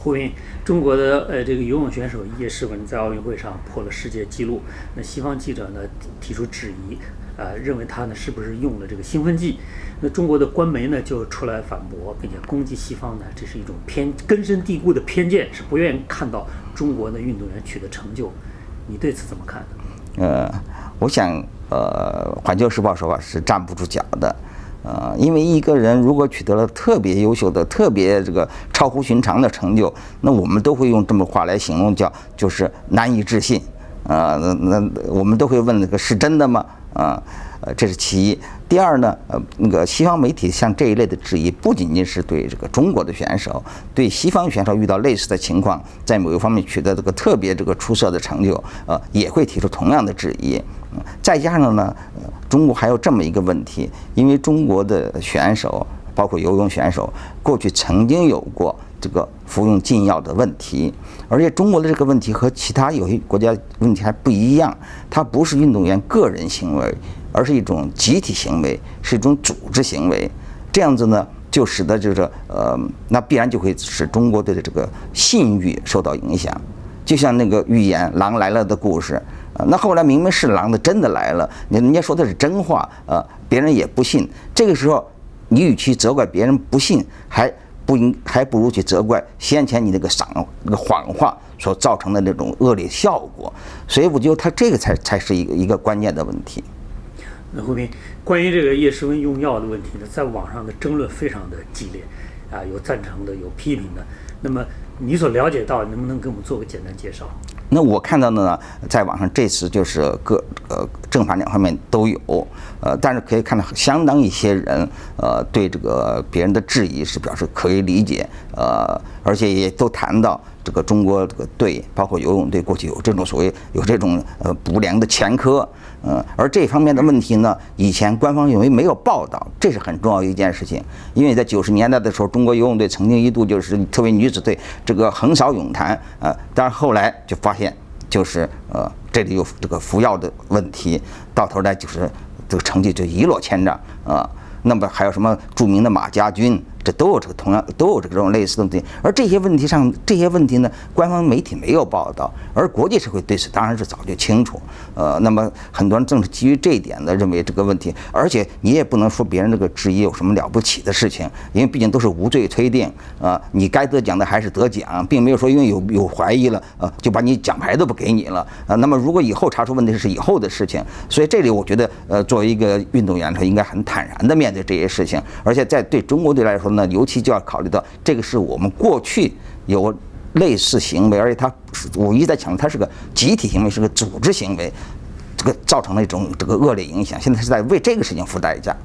胡云，中国的这个游泳选手叶诗文在奥运会上破了世界纪录。那西方记者呢提出质疑，认为他呢是不是用了这个兴奋剂？那中国的官媒呢就出来反驳，并且攻击西方呢，这是一种根深蒂固的偏见，是不愿意看到中国的运动员取得成就。你对此怎么看？我想环球时报说法是站不住脚的。因为一个人如果取得了特别优秀的、特别这个超乎寻常的成就，那我们都会用这么话来形容，就是难以置信。那我们都会问这个是真的吗？这是其一。第二呢，那个西方媒体像这一类的质疑，不仅仅是对这个中国的选手，对西方选手遇到类似的情况，在某一方面取得这个特别出色的成就，也会提出同样的质疑。再加上呢，中国还有这么一个问题，因为中国的选手，包括游泳选手，过去曾经有过这个服用禁药的问题，而且中国的这个问题和其他有些国家问题还不一样，它不是运动员个人行为，而是一种集体行为，是一种组织行为。这样子呢，就使得那必然就会使中国的这个信誉受到影响。就像那个寓言《狼来了》的故事。那后来明明是狼的真的来了，人家说的是真话，别人也不信。这个时候，你与其责怪别人不信，还不如去责怪先前你那个谎话所造成的那种恶劣效果。所以我觉得他这个才是一个关键的问题。那胡平，关于这个叶诗文用药的问题呢，在网上的争论非常的激烈，有赞成的，有批评的。那么你所了解到，能不能给我们做个简单介绍？那我看到的呢，在网上这次就是正反两方面都有，但是可以看到相当一些人，对这个别人的质疑是表示可以理解，而且也都谈到这个中国这个队，包括游泳队过去有这种不良的前科，而这方面的问题呢，以前官方因为没有报道，这是很重要的一件事情。因为在90年代的时候，中国游泳队曾经一度就是特别女子队这个横扫泳坛，但是后来就发现这里有这个服药的问题，到头来就是这个成绩就一落千丈啊。那么还有什么著名的马家军，这都有这种类似的问题。而这些问题呢，官方媒体没有报道，而国际社会对此当然是早就清楚。那么很多人正是基于这一点呢，认为这个问题，而且你也不能说别人这个质疑有什么了不起的事情，因为毕竟都是无罪推定你该得奖的还是得奖，并没有说因为有怀疑了就把你奖牌都不给你了那么如果以后查出问题是以后的事情，所以这里我觉得作为一个运动员，他应该很坦然的面对这些事情，而且对中国队来说呢，尤其就要考虑到这个是我们过去有类似行为，而且我一直在强调，它是个集体行为，是个组织行为，这个造成了一种这个恶劣影响，现在是在为这个事情付代价。